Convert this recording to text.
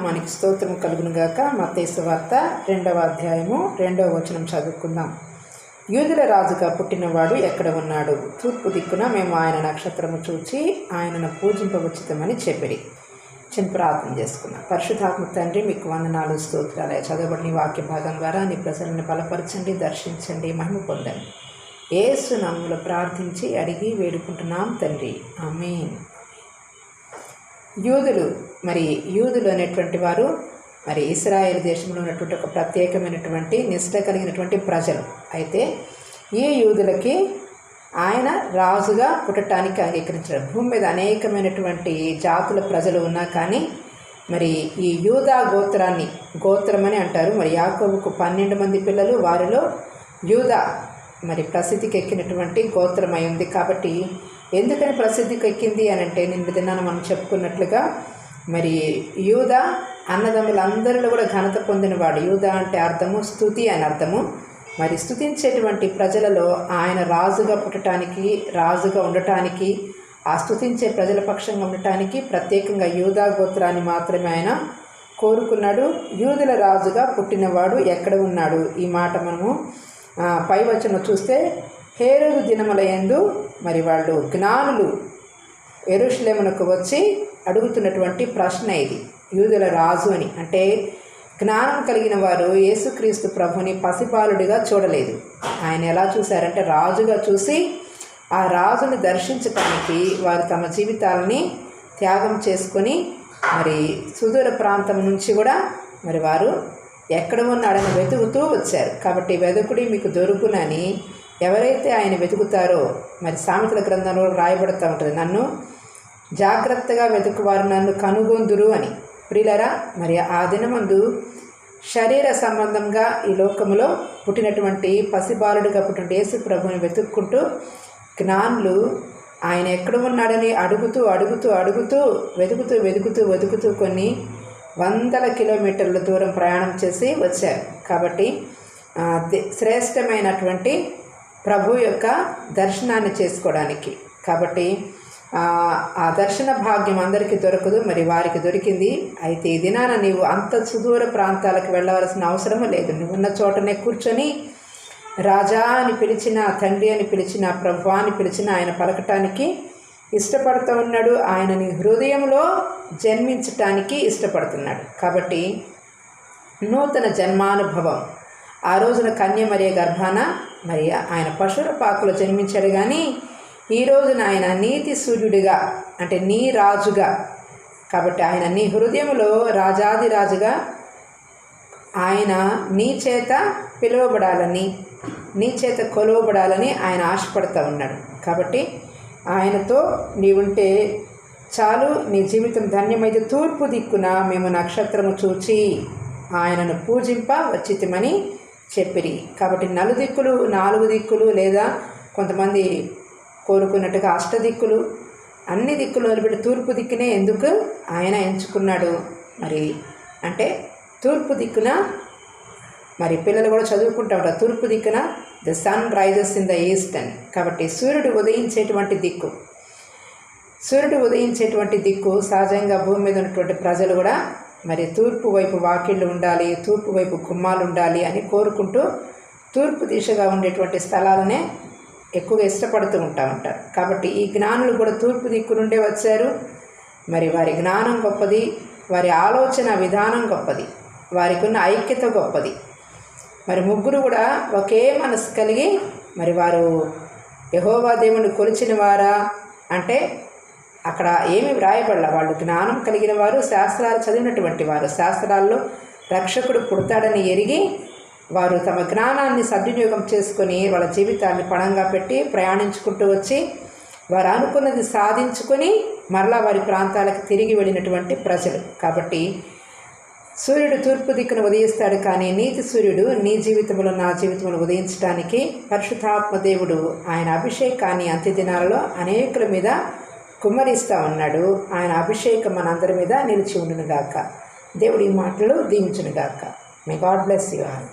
నామానికి స్తోత్రం కలుగునుగాక. మత్తయి సువార్త 2వ అధ్యాయము 2వ వచనం చదువుకుందాం. యూదుల రాజుగా పుట్టినవాడు ఎక్కడ ఉన్నాడు? తూర్పు దిక్కున మేము ఆయన నక్షత్రము చూచి ఆయనను పూజింపవచ్చితమని చెప్పిరి. చిన్న ప్రార్థన చేసుకున్నాం. పరిశుద్ధాత్మ తండ్రి, మీకు వందనాలు, స్తోత్రాలయ. చదవబడిన వాక్య భాగం ద్వారా నీ ప్రజలను బలపరచండి, దర్శించండి, మహిమ పొందండి. యేసు నామములో ప్రార్థించి అడిగి వేడుకుంటున్నాం తండ్రి, ఆమేన్. యూదులు అనేటువంటి వారు ఇశ్రాయేలు దేశంలో ఉన్నటువంటి ఒక ప్రత్యేకమైనటువంటి నిష్ట కలిగినటువంటి ప్రజలు. అయితే ఈ యూదులకి ఆయన రాజుగా పుట్టడానికి అంగీకరించారు. భూమి మీద అనేకమైనటువంటి జాతుల ప్రజలు ఉన్నా కానీ ఈ యూదా గోత్రమని అంటారు. యాకోబుకు 12 మంది పిల్లలు, వారిలో యూదా ప్రసిద్ధికి ఎక్కినటువంటి గోత్రం అయి ఉంది. కాబట్టి ఎందుకని ప్రసిద్ధికి ఎక్కింది అని అంటే, నిన్న దినాన్ని మనం చెప్పుకున్నట్లుగా యూదా అన్నదమ్ములందరిలో కూడా ఘనత పొందినవాడు. యూదా అంటే అర్థము స్తుతి అని అర్థము. స్తుతించేటువంటి ప్రజలలో ఆయన రాజుగా పుట్టడానికి, రాజుగా ఉండటానికి, ఆ స్తుతించే ప్రజల పక్షంగా ఉండటానికి ప్రత్యేకంగా యూదా గోత్రాన్ని మాత్రమే ఆయన కోరుకున్నాడు. యూదుల రాజుగా పుట్టినవాడు ఎక్కడ ఉన్నాడు? ఈ మాట మనము పై వచనం చూస్తే, హేరోదు దినములయందు వాళ్ళు జ్ఞానులు యెరూషలేమునకు వచ్చి అడుగుతున్నటువంటి ప్రశ్న ఇది. యూదుల రాజు అని అంటే జ్ఞానం కలిగిన వారు యేసుక్రీస్తు ప్రభుని పసిబాలుడిగా చూడలేదు. ఆయన ఎలా చూశారంటే రాజుగా చూసి, ఆ రాజుని దర్శించటానికి వారు తమ జీవితాలని త్యాగం చేసుకొని సుదూర ప్రాంతం నుంచి కూడా వారు ఎక్కడ ఉన్నాడని వెతుకుతూ వచ్చారు. కాబట్టి వెతుకుడి మీకు దొరుకునని ఎవరైతే ఆయన వెతుకుతారో సామెతల గ్రంథంలో రాయబడుతూ ఉంటుంది, నన్ను జాగ్రత్తగా వెతుకువారు నన్ను కనుగొందురు అని. ప్రియులారా, ఆ దినమందు శరీర సంబంధంగా ఈ లోకములో పుట్టినటువంటి పసిబాలుడిగా పుట్టిన యేసు ప్రభుని వెతుక్కుంటూ జ్ఞానులు ఆయన ఎక్కడ ఉన్నాడని వెతుకుతూ కొన్ని వందల కిలోమీటర్ల దూరం ప్రయాణం చేసి వచ్చారు. కాబట్టి శ్రేష్టమైనటువంటి ప్రభు యొక్క దర్శనాన్ని చేసుకోవడానికి. కాబట్టి ఆ దర్శన భాగ్యం అందరికీ దొరకదు, వారికి దొరికింది. అయితే ఈ దినాన నీవు అంత సుదూర ప్రాంతాలకు వెళ్ళవలసిన అవసరము లేదు. నువ్వు ఉన్న చోటనే కూర్చొని రాజా అని పిలిచిన, తండ్రి అని పిలిచిన, ప్రభు అని పిలిచిన ఆయన పలకటానికి ఇష్టపడుతూ ఉన్నాడు. ఆయన నీ హృదయంలో జన్మించటానికి ఇష్టపడుతున్నాడు. కాబట్టి నూతన జన్మానుభవం. ఆ రోజున కన్య మరియ గర్భాన ఆయన పశువుల పాకలో జన్మించాడు. కానీ ఈ రోజున ఆయన నీతి సూర్యుడిగా, అంటే నీ రాజుగా. కాబట్టి ఆయన నీ హృదయంలో రాజాది రాజుగా ఆయన నీ చేత పిలువబడాలని, నీ చేత కొలువబడాలని ఆయన ఆశపడుతూ ఉన్నాడు. కాబట్టి ఆయనతో నీవుంటే చాలు, నీ జీవితం ధన్యమైతే. తూర్పు దిక్కున మేము నక్షత్రము చూచి ఆయనను పూజింప వచ్చితమని చెప్పిరి. కాబట్టి 4 దిక్కులు లేదా కొంతమంది కోరుకున్నట్టుగా అష్టదిక్కులు, అన్ని దిక్కులు వదిలిపెట్టి తూర్పు దిక్కునే ఎందుకు ఆయన ఎంచుకున్నాడు? అంటే తూర్పు దిక్కున పిల్లలు కూడా చదువుకుంటూ ఉంటారు, తూర్పు దిక్కున the sun rises in the east అని. కాబట్టి సూర్యుడు ఉదయించేటువంటి దిక్కు సహజంగా భూమి మీద ఉన్నటువంటి ప్రజలు కూడా తూర్పు వైపు వాకిళ్ళు ఉండాలి, తూర్పు వైపు గుమ్మాలు ఉండాలి అని కోరుకుంటూ తూర్పు దిశగా ఉండేటువంటి స్థలాలనే ఎక్కువగా ఇష్టపడుతూ ఉంటారు. కాబట్టి ఈ జ్ఞానులు కూడా తూర్పు దిక్కు నుండే వచ్చారు. వారి జ్ఞానం గొప్పది, వారి ఆలోచన విధానం గొప్పది, వారికి ఉన్న ఐక్యత గొప్పది. ముగ్గురు కూడా ఒకే మనసు కలిగి వారు యెహోవా దేవుని కొలిచిన వారా అంటే అక్కడ ఏమి వ్రాయబడల. వాళ్ళు జ్ఞానం కలిగిన వారు, శాస్త్రాలు చదివినటువంటి వారు, శాస్త్రాల్లో రక్షకుడు పుడతాడని ఎరిగి వారు తమ జ్ఞానాన్ని సద్వినియోగం చేసుకొని వాళ్ళ జీవితాన్ని పణంగా పెట్టి ప్రయాణించుకుంటూ వచ్చి వారు అనుకున్నది సాధించుకొని మరలా వారి ప్రాంతాలకు తిరిగి వెళ్ళినటువంటి ప్రజలు. కాబట్టి సూర్యుడు తూర్పు దిక్కును ఉదయిస్తాడు, కానీ నీతి సూర్యుడు నీ జీవితంలో, నా జీవితంలో ఉదయించడానికి పరిశుద్ధాత్మ దేవుడు ఆయన అభిషేకాన్ని అంత్యదినాలలో అనేకుల మీద కుమ్మరిస్తూ ఉన్నాడు. ఆయన అభిషేకం మనందరి మీద నిలిచి ఉండునుగాక. దేవుడి మాటలు దీవించునుగాక. May God bless you all.